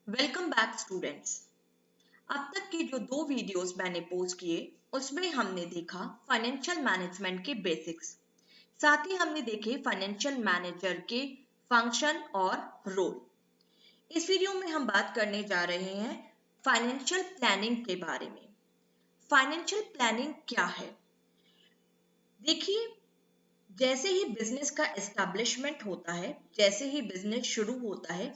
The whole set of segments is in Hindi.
Welcome back students. अब तक के जो दो वीडियोस मैंने पोस्ट किए उसमें हमने देखा फाइनेंशियल मैनेजमेंट के बेसिक्स। साथ ही हमने देखे फाइनेंशियल मैनेजर के फंक्शन और रोल। इस वीडियो में हम बात करने जा रहे हैं फाइनेंशियल प्लानिंग के बारे में। फाइनेंशियल प्लानिंग क्या है? देखिए, जैसे ही बिजनेस का एस्टैब्लिशमेंट होता है, जैसे ही बिजनेस शुरू होता है,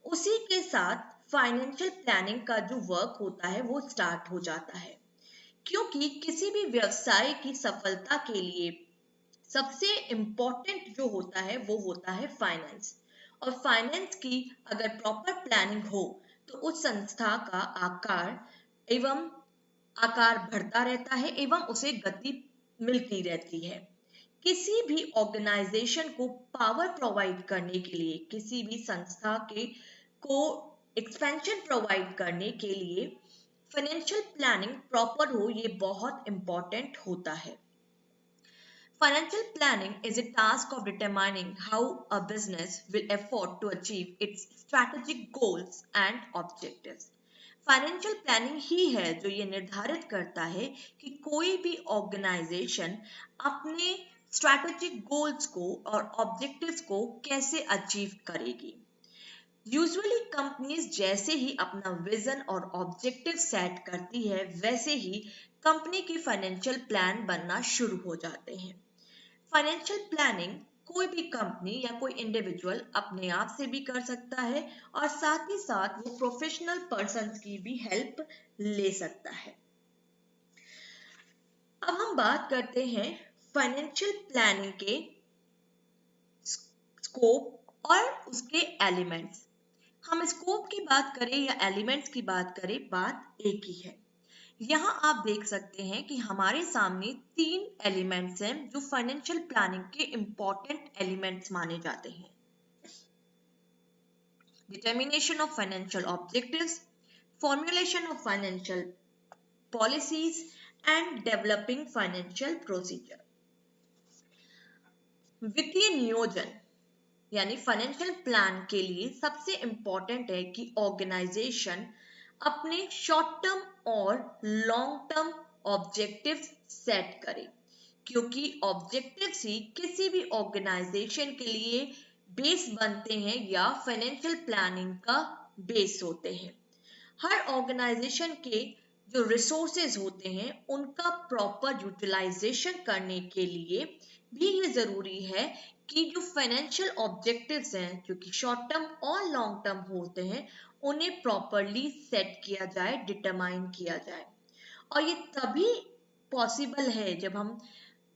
उसी के साथ फाइनेंशियल प्लानिंग का जो वर्क होता है वो स्टार्ट हो जाता है। क्योंकि किसी भी व्यवसाय की सफलता के लिए सबसे इम्पोर्टेंट जो होता है वो होता है फाइनेंस। और फाइनेंस की अगर प्रॉपर प्लानिंग हो तो उस संस्था का एवं आकार बढ़ता रहता है एवं उसे गति मिलती रहती है। किसी भी ऑर्गेनाइजेशन को पावर प्रोवाइड करने के लिए, किसी भी संस्था के को एक्सपेंशन प्रोवाइड करने के लिए फाइनेंशियल प्लानिंग प्रॉपर हो, ये बहुत इंपॉर्टेंट होता है। Financial planning is a task of determining how a business will afford to achieve its strategic goals and objectives. Financial planning ही है जो ये निर्धारित करता है कि कोई भी ऑर्गेनाइजेशन अपने स्ट्रैटेजिक गोल्स को और ऑब्जेक्टिव्स को कैसे अचीव करेगी। यूजुअली कंपनीज जैसे ही अपना विजन और ऑब्जेक्टिव सेट करती है, वैसे ही कंपनी की फाइनेंशियल प्लान बनना शुरू हो जाते हैं। फाइनेंशियल प्लानिंग कोई भी कंपनी या कोई इंडिविजुअल अपने आप से भी कर सकता है और साथ ही साथ वो प्रोफेशनल पर्संस की भी हेल्प ले सकता है। अब हम बात करते हैं फाइनेंशियल प्लानिंग के स्कोप और उसके एलिमेंट्स। हम स्कोप की बात करें या एलिमेंट्स की बात करें, बात एक ही है। यहाँ आप देख सकते हैं कि हमारे सामने 3 एलिमेंट्स हैं जो फाइनेंशियल प्लानिंग के इंपॉर्टेंट एलिमेंट्स माने जाते हैं। Determination of financial objectives, formulation of financial policies and developing financial procedure. वित्तीय नियोजन यानी फाइनेंशियल प्लान के लिए सबसे इंपॉर्टेंट है कि ऑर्गेनाइजेशन अपने शॉर्ट टर्म और लॉन्ग टर्म ऑब्जेक्टिव्स सेट करे, क्योंकि ऑब्जेक्टिव्स ही किसी भी ऑर्गेनाइजेशन के लिए बेस बनते हैं या फाइनेंशियल प्लानिंग का बेस होते हैं। हर ऑर्गेनाइजेशन के जो रिसोर्सेज होते हैं उनका प्रॉपर यूटिलाइजेशन करने के लिए भी ये जरूरी है कि जो फाइनेंशियल ऑब्जेक्टिव्स हैं, जो कि शॉर्ट टर्म और लॉन्ग टर्म होते हैं, उन्हें प्रॉपरली सेट किया जाए, डिटरमाइन किया जाए। और ये तभी पॉसिबल है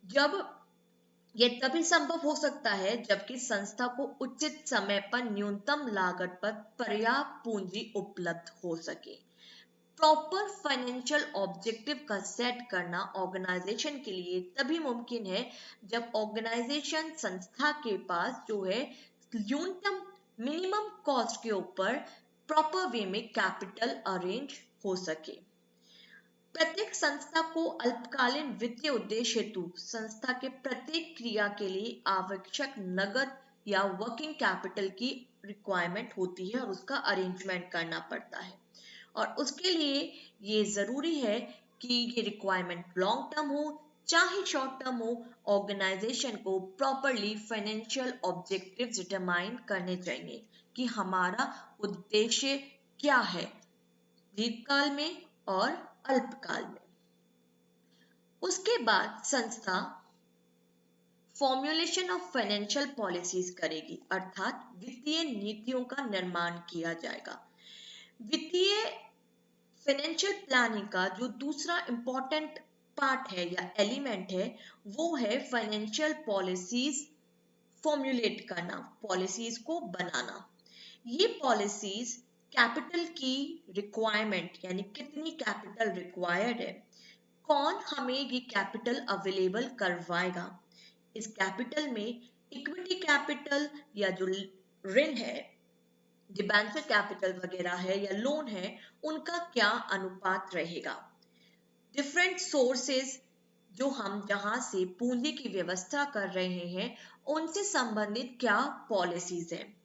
जब ये तभी संभव हो सकता है जबकि संस्था को उचित समय पर न्यूनतम लागत पर पर्याप्त पूंजी उपलब्ध हो सके। प्रॉपर फाइनेंशियल ऑब्जेक्टिव का सेट करना ऑर्गेनाइजेशन के लिए तभी मुमकिन है जब ऑर्गेनाइजेशन संस्था के पास जो है न्यूनतम मिनिमम कॉस्ट के ऊपर प्रॉपर वे में कैपिटल अरेंज हो सके। प्रत्येक संस्था को अल्पकालीन वित्तीय उद्देश्य हेतु संस्था के प्रत्येक क्रिया के लिए आवश्यक नगद या वर्किंग कैपिटल की रिक्वायरमेंट होती है और उसका अरेंजमेंट करना पड़ता है। और उसके लिए ये जरूरी है कि ये रिक्वायरमेंट लॉन्ग टर्म हो चाहे शॉर्ट टर्म हो, ऑर्गेनाइजेशन को प्रॉपरली फाइनेंशियल ऑब्जेक्टिव्स डिटरमाइन करने चाहिए कि हमारा उद्देश्य क्या है दीर्घकाल में और अल्पकाल में। उसके बाद संस्था फॉर्मुलेशन ऑफ फाइनेंशियल पॉलिसीज करेगी, अर्थात वित्तीय नीतियों का निर्माण किया जाएगा। वित्तीय फाइनेंशियल प्लानिंग का जो दूसरा इंपॉर्टेंट पार्ट है या एलिमेंट है वो है फाइनेंशियल पॉलिसीज फॉर्मुलेट करना, पॉलिसीज को बनाना। ये पॉलिसीज कैपिटल की रिक्वायरमेंट यानी कितनी कैपिटल रिक्वायर्ड है, कौन हमें ये कैपिटल अवेलेबल करवाएगा, इस कैपिटल में इक्विटी कैपिटल या जो ऋण है, डिबेंचर कैपिटल वगैरह है या लोन है, उनका क्या अनुपात रहेगा। डिफरेंट सोर्सेज जो हम जहां से पूंजी की व्यवस्था कर रहे हैं उनसे संबंधित क्या पॉलिसीज हैं,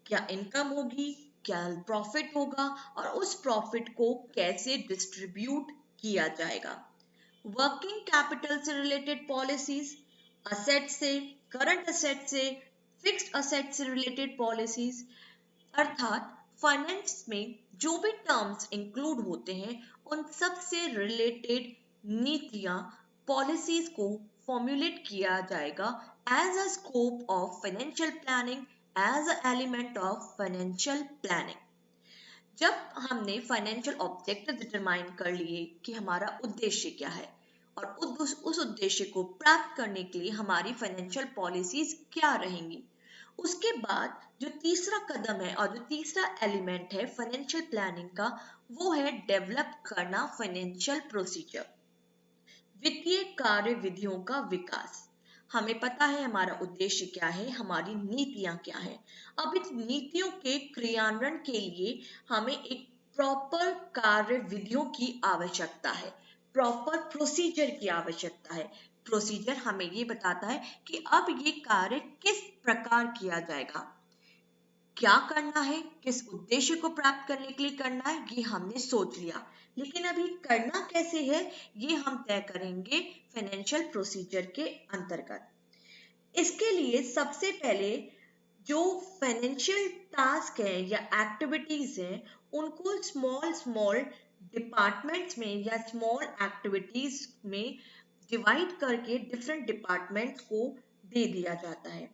क्या इनकम होगी, क्या प्रॉफिट होगा और उस प्रॉफिट को कैसे डिस्ट्रीब्यूट किया जाएगा। वर्किंग कैपिटल से रिलेटेड पॉलिसीज, असेट से, करंट असेट से, फिक्स्ड असेट से रिलेटेड पॉलिसीज, अर्थात फाइनेंस में जो भी टर्म्स इंक्लूड होते हैं उन सब से रिलेटेड नीतियां, पॉलिसीज को फॉर्मुलेट किया जाएगा as a scope of financial planning, as a element of financial planning. जब हमने फाइनेंशियल ऑब्जेक्टिव डिटरमाइन कर लिए कि हमारा उद्देश्य क्या है और उस उद्देश्य को प्राप्त करने के लिए हमारी फाइनेंशियल पॉलिसीज क्या रहेंगी, उसके बाद जो तीसरा कदम है और जो तीसरा एलिमेंट है फाइनेंशियल प्लानिंग का, वो है डेवलप करना फाइनेंशियल प्रोसीजर, वित्तीय कार्य विधियों का विकास। हमें पता है हमारा उद्देश्य क्या है, हमारी नीतियां क्या है। अब इस नीतियों के क्रियान्वयन के लिए हमें एक प्रॉपर कार्य विधियों की आवश्यकता है, प्रॉपर प्रोसीजर की आवश्यकता है। प्रोसीजर हमें ये बताता है कि अब ये कार्य किस प्रकार किया जाएगा, क्या करना है, किस उद्देश्य को प्राप्त करने के लिए करना है, ये हमने सोच लिया, लेकिन अभी करना कैसे है ये हम तय करेंगे फाइनेंशियल प्रोसीजर के अंतर्गत। इसके लिए सबसे पहले जो फाइनेंशियल टास्क है या एक्टिविटीज हैं उनको स्मॉल स्मॉल डिपार्टमेंट्स में या स्मॉल एक्टिविटीज में डिवाइड करके डिफरेंट डिपार्टमेंट्स को दे दिया जाता है।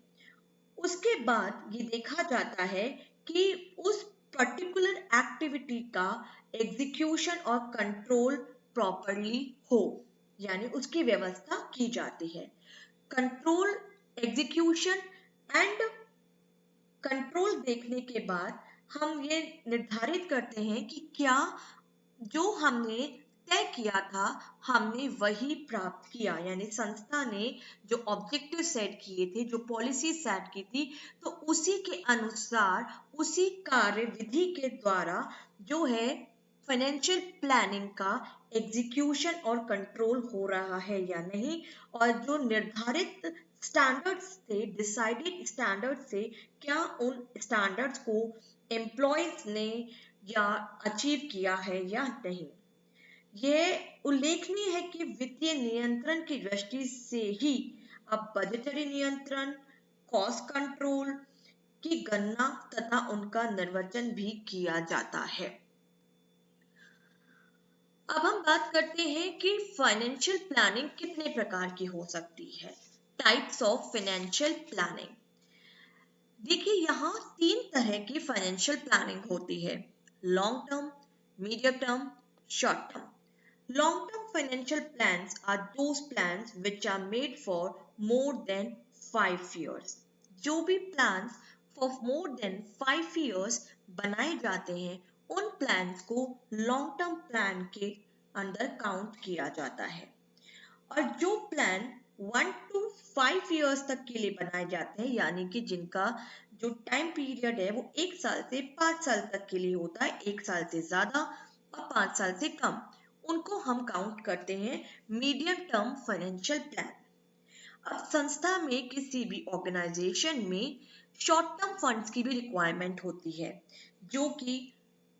उसके बाद ये देखा जाता है कि उस पर्टिकुलर एक्टिविटी का एग्जीक्यूशन और कंट्रोल प्रॉपरली हो, यानी उसकी व्यवस्था की जाती है। कंट्रोल, एग्जीक्यूशन एंड कंट्रोल देखने के बाद हम ये निर्धारित करते हैं कि क्या जो हमने तय किया था हमने वही प्राप्त किया, यानी संस्था ने जो ऑब्जेक्टिव सेट किए थे, जो पॉलिसी सेट की थी, तो उसी के अनुसार उसी कार्य विधि के द्वारा जो है फाइनेंशियल प्लानिंग का एग्जीक्यूशन और कंट्रोल हो रहा है या नहीं, और जो निर्धारित स्टैंडर्ड्स थे, डिसाइडेड स्टैंडर्ड्स से क्या उन स्टैंडर्ड्स को एम्प्लॉयज ने या अचीव किया है या नहीं। यह उल्लेखनीय है कि वित्तीय नियंत्रण की दृष्टि से ही अब बजटरी नियंत्रण, कॉस्ट कंट्रोल की गणना तथा उनका निर्वचन भी किया जाता है। अब हम बात करते हैं कि फाइनेंशियल प्लानिंग कितने प्रकार की हो सकती है। Types of financial planning. देखिए यहाँ 3 तरह की फाइनेंशियल प्लानिंग होती है, long term, medium term, short term. Long term financial plans are those plans which are made for more than 5 years. जो भी plans for more than 5 years बनाए जाते हैं उन plans को long term plan के अंदर काउंट किया जाता है, और जो प्लान 1 to 5 years तक के लिए बनाए जाते हैं, यानी कि जिनका जो टाइम पीरियड है वो 1 साल से 5 साल तक के लिए होता है, 1 साल से ज्यादा और 5 साल से कम, उनको हम काउंट करते हैं मीडियम टर्म फाइनेंशियल प्लान। अब संस्था में किसी भी ऑर्गेनाइजेशन में शॉर्ट टर्म फंड्स की भी रिक्वायरमेंट होती है, जो कि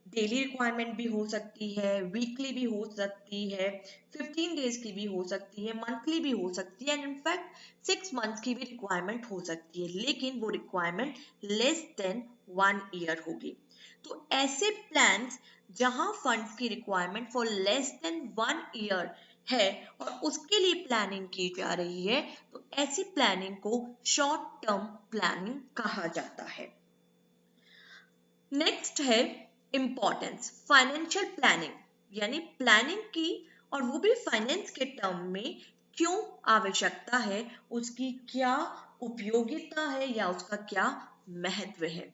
डेली रिक्वायरमेंट भी हो सकती है, वीकली भी हो सकती है, 15 डेज की भी हो सकती है, मंथली भी हो सकती है, एंड इनफैक्ट 6 मंथ्स की भी रिक्वायरमेंट हो सकती है, लेकिन वो रिक्वायरमेंट लेस देन 1 ईयर होगी। तो ऐसे प्लान्स जहां फंड्स की requirement for less than 1 year है और उसके लिए प्लानिंग की जा रही है, तो ऐसी प्लानिंग को शॉर्ट टर्म प्लानिंग कहा जाता है। नेक्स्ट है इम्पोर्टेंस फाइनेंशियल प्लानिंग, यानी प्लानिंग की और वो भी फाइनेंस के टर्म में क्यों आवश्यकता है, उसकी क्या उपयोगिता है या उसका क्या महत्व है।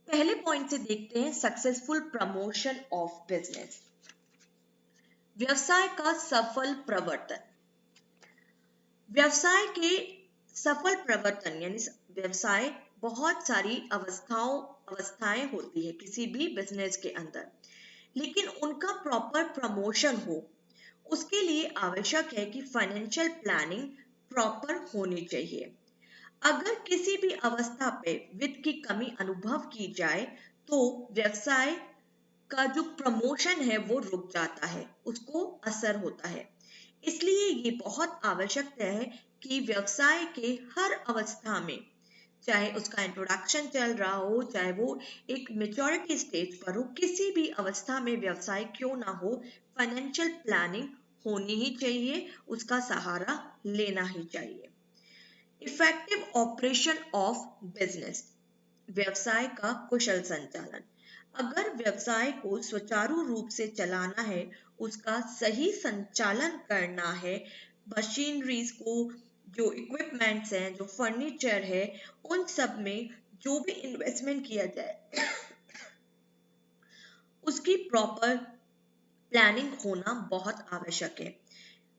पहले पॉइंट से देखते हैं सक्सेसफुल प्रमोशन ऑफ बिजनेस, व्यवसाय का सफल प्रवर्तन। व्यवसाय के सफल प्रवर्तन यानी व्यवसाय बहुत सारी अवस्थाएं होती है किसी भी बिजनेस के अंदर, लेकिन उनका प्रॉपर प्रमोशन हो उसके लिए आवश्यक है कि फाइनेंशियल प्लानिंग प्रॉपर होनी चाहिए। अगर किसी भी अवस्था पे वित्त की कमी अनुभव की जाए तो व्यवसाय का जो प्रमोशन है वो रुक जाता है, उसको असर होता है। इसलिए ये बहुत आवश्यक है कि व्यवसाय के हर अवस्था में, चाहे उसका इंट्रोडक्शन चल रहा हो, चाहे वो एक मेच्योरिटी स्टेज पर हो, किसी भी अवस्था में व्यवसाय क्यों ना हो, फाइनेंशियल प्लानिंग होनी ही चाहिए, उसका सहारा लेना ही चाहिए। इफेक्टिव ऑपरेशन ऑफ बिजनेस, व्यवसाय का कुशल संचालन। अगर व्यवसाय को सुचारू रूप से चलाना है, उसका सही संचालन करना है, मशीनरीज को, जो इक्विपमेंट्स हैं, जो फर्नीचर है, उन सब में जो भी इन्वेस्टमेंट किया जाए उसकी प्रॉपर प्लानिंग होना बहुत आवश्यक है।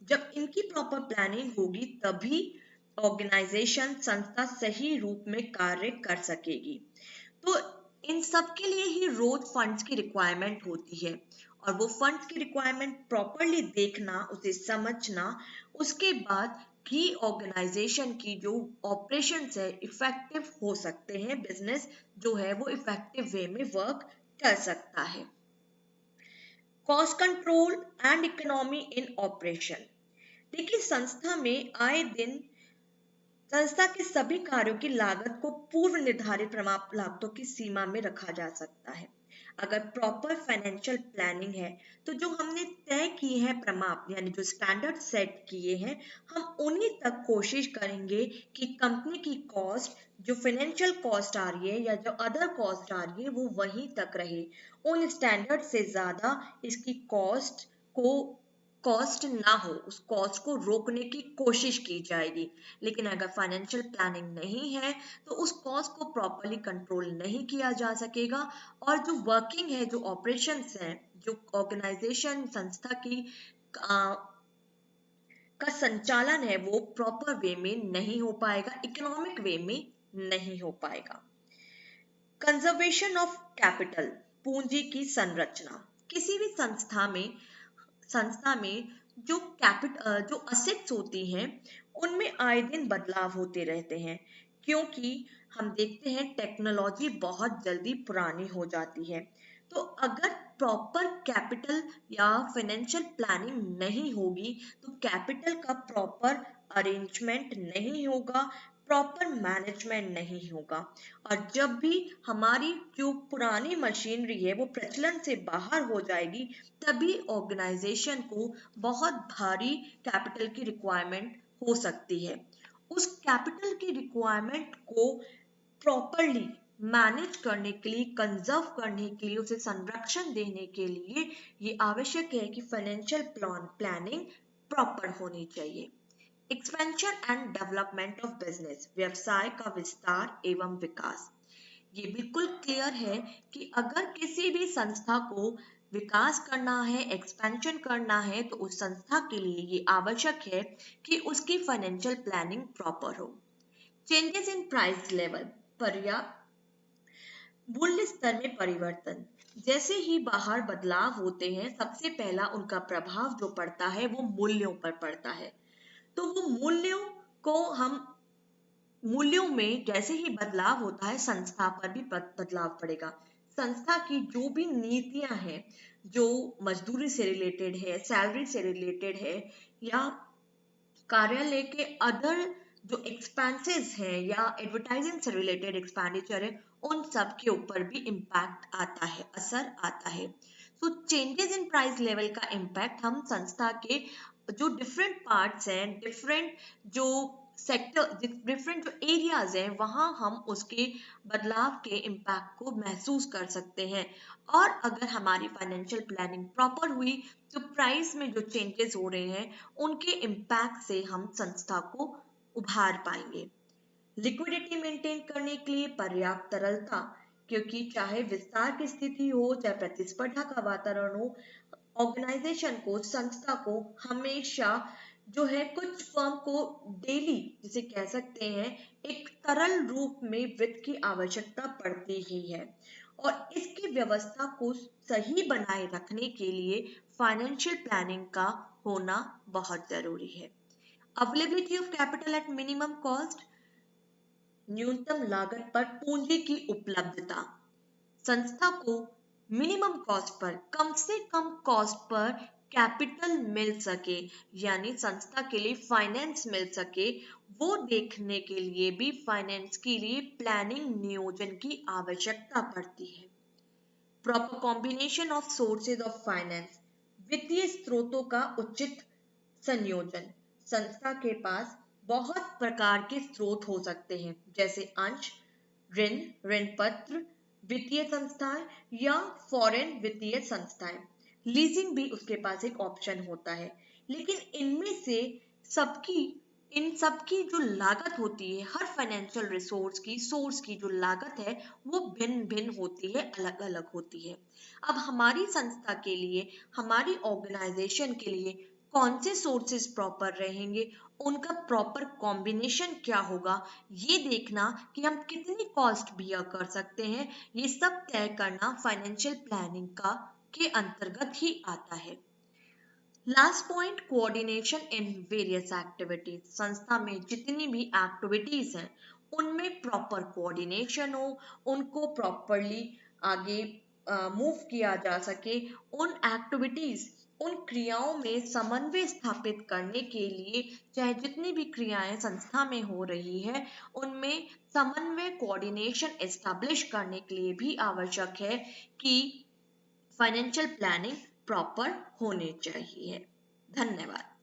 जब इनकी प्रॉपर प्लानिंग होगी तभी ऑर्गेनाइजेशन, संस्था सही रूप में कार्य कर सकेगी। तो इन सब के लिए ही रोज फंड्स की रिक्वायरमेंट होती है, और वो फंड्स की रिक्वायरमेंट प्रॉपरली देखना, उसे समझना, उसके बाद ही ऑर्गेनाइजेशन की जो ऑपरेशंस है इफेक्टिव हो सकते हैं, बिजनेस जो है वो इफेक्टिव वे में वर्क कर सकता है। Cost control and economy in operation. देखिए, संस्था में आए दिन संस्था के सभी कार्यों की लागत को पूर्व निर्धारित लागतों की सीमा में रखा जा सकता है। अगर प्रॉपर फाइनेंशियल प्लानिंग है तो जो हमने तय किए हैं प्रमाप, यानी जो स्टैंडर्ड सेट किए हैं, हम उन्हीं तक कोशिश करेंगे कि कंपनी की कॉस्ट, जो फाइनेंशियल कॉस्ट आ रही है या जो अदर कॉस्ट आ रही है, वो वहीं तक रहे। उन स्टैंडर्ड से ज्यादा इसकी कॉस्ट ना हो, उस कॉस्ट को रोकने की कोशिश की जाएगी। लेकिन अगर फाइनेंशियल प्लानिंग नहीं है तो उस कॉस्ट को प्रॉपरली कंट्रोल नहीं किया जा सकेगा, और जो वर्किंग है, जो ऑपरेशंस हैं, जो ऑर्गेनाइजेशन, संस्था की का संचालन है, वो प्रॉपर वे में नहीं हो पाएगा, इकोनॉमिक वे में नहीं हो पाएगा। कंजर्वेशन ऑफ कैपिटल, पूंजी की संरचना। किसी भी संस्था में जो असेट्स होती हैं उनमें आए दिन बदलाव होते रहते हैं, क्योंकि हम देखते हैं टेक्नोलॉजी बहुत जल्दी पुरानी हो जाती है। तो अगर प्रॉपर कैपिटल या फाइनेंशियल प्लानिंग नहीं होगी तो कैपिटल का प्रॉपर अरेंजमेंट नहीं होगा, प्रॉपर मैनेजमेंट नहीं होगा, और जब भी हमारी जो पुरानी मशीनरी है वो प्रचलन से बाहर हो जाएगी, तभी ऑर्गेनाइजेशन को बहुत भारी कैपिटल की रिक्वायरमेंट हो सकती है। उस कैपिटल की रिक्वायरमेंट को प्रॉपरली मैनेज करने के लिए, कंजर्व करने के लिए, उसे संरक्षण देने के लिए ये आवश्यक है कि फाइनेंशियल प्लानिंग प्रॉपर होनी चाहिए। Expansion and development of business, व्यवसाय का विस्तार एवं विकास। ये बिल्कुल क्लियर है कि अगर किसी भी संस्था को विकास करना है, एक्सपेंशन करना है, तो उस संस्था के लिए ये आवश्यक है कि उसकी फाइनेंशियल प्लानिंग प्रॉपर हो। चेंजेस इन प्राइस लेवल, पर्याप्त मूल्य स्तर में परिवर्तन। जैसे ही बाहर बदलाव होते हैं, सबसे पहला उनका प्रभाव जो पड़ता है वो मूल्यों पर पड़ता है। तो वो मूल्यों में जैसे ही बदलाव होता है, संस्था पर भी बदलाव पड़ेगा। संस्था की जो भी नीतियां हैं, जो मजदूरी से रिलेटेड है, सैलरी से रिलेटेड है, या कार्यालय के अदर जो एक्सपेंसेस हैं या एडवर्टाइजिंग से रिलेटेड एक्सपेंडिचर है, उन सब के ऊपर भी इम्पैक्ट आता है, असर आता है। तो चेंजेस इन प्राइस लेवल का इम्पैक्ट हम संस्था के जो डिफरेंट पार्ट्स हैं, डिफरेंट जो सेक्टर, डिफरेंट जो एरियाज हैं, वहां हम उसके बदलाव के इम्पैक्ट को महसूस कर सकते हैं। और अगर हमारी फाइनेंशियल प्लानिंग प्रॉपर हुई तो प्राइस में जो चेंजेस हो रहे हैं उनके इम्पैक्ट से हम संस्था को उभार पाएंगे। लिक्विडिटी मेंटेन करने के लिए पर्याप्त तरलता, क्योंकि चाहे विस्तार की स्थिति हो, चाहे प्रतिस्पर्धा का वातावरण हो, ऑर्गेनाइजेशन को, संस्था को हमेशा जो है, कुछ फर्म को डेली, जिसे कह सकते हैं, एक तरल रूप में वित्त की आवश्यकता पड़ती ही है, और इसकी व्यवस्था को सही बनाए रखने के लिए फाइनेंशियल प्लानिंग का होना बहुत जरूरी है। Availability of capital at minimum cost, न्यूनतम लागत पर पूंजी की उपलब्धता। संस्था को मिनिमम कॉस्ट पर, कम से कम कॉस्ट पर कैपिटल मिल सके, यानी संस्था के लिए फाइनेंस मिल सके, वो देखने के लिए भी फाइनेंस के लिए प्लानिंग, नियोजन की आवश्यकता पड़ती है। Proper combination of sources of finance, वित्तीय स्रोतों का उचित संयोजन। संस्था के पास बहुत प्रकार के स्रोत हो सकते हैं, जैसे अंश, ऋण, ऋण पत्र, वित्तीय संस्थाएं या फॉरेन वित्तीय संस्थाएं। लीजिंग भी उसके पास एक ऑप्शन होता है, लेकिन इनमें से सबकी इन सबकी जो लागत होती है, हर फाइनेंशियल रिसोर्स की, सोर्स की जो लागत है वो भिन्न भिन्न होती है, अलग अलग होती है। अब हमारी संस्था के लिए, हमारी ऑर्गेनाइजेशन के लिए कौन से सोर्सेज प्रॉपर रहेंगे, उनका प्रॉपर कॉम्बिनेशन क्या होगा, ये देखना कि हम कितनी कॉस्ट बियर कर सकते हैं, ये सब तय करना फाइनेंशियल प्लानिंग का के अंतर्गत ही आता है। Last point, coordination in various activities. संस्था में जितनी भी एक्टिविटीज हैं उनमें प्रॉपर कोऑर्डिनेशन हो, उनको प्रॉपरली आगे मूव किया जा सके, उन एक्टिविटीज, उन क्रियाओं में समन्वय स्थापित करने के लिए, चाहे जितनी भी क्रियाएं संस्था में हो रही है उनमें समन्वय, कोऑर्डिनेशन एस्टैब्लिश करने के लिए भी आवश्यक है कि फाइनेंशियल प्लानिंग प्रॉपर होने चाहिए। धन्यवाद।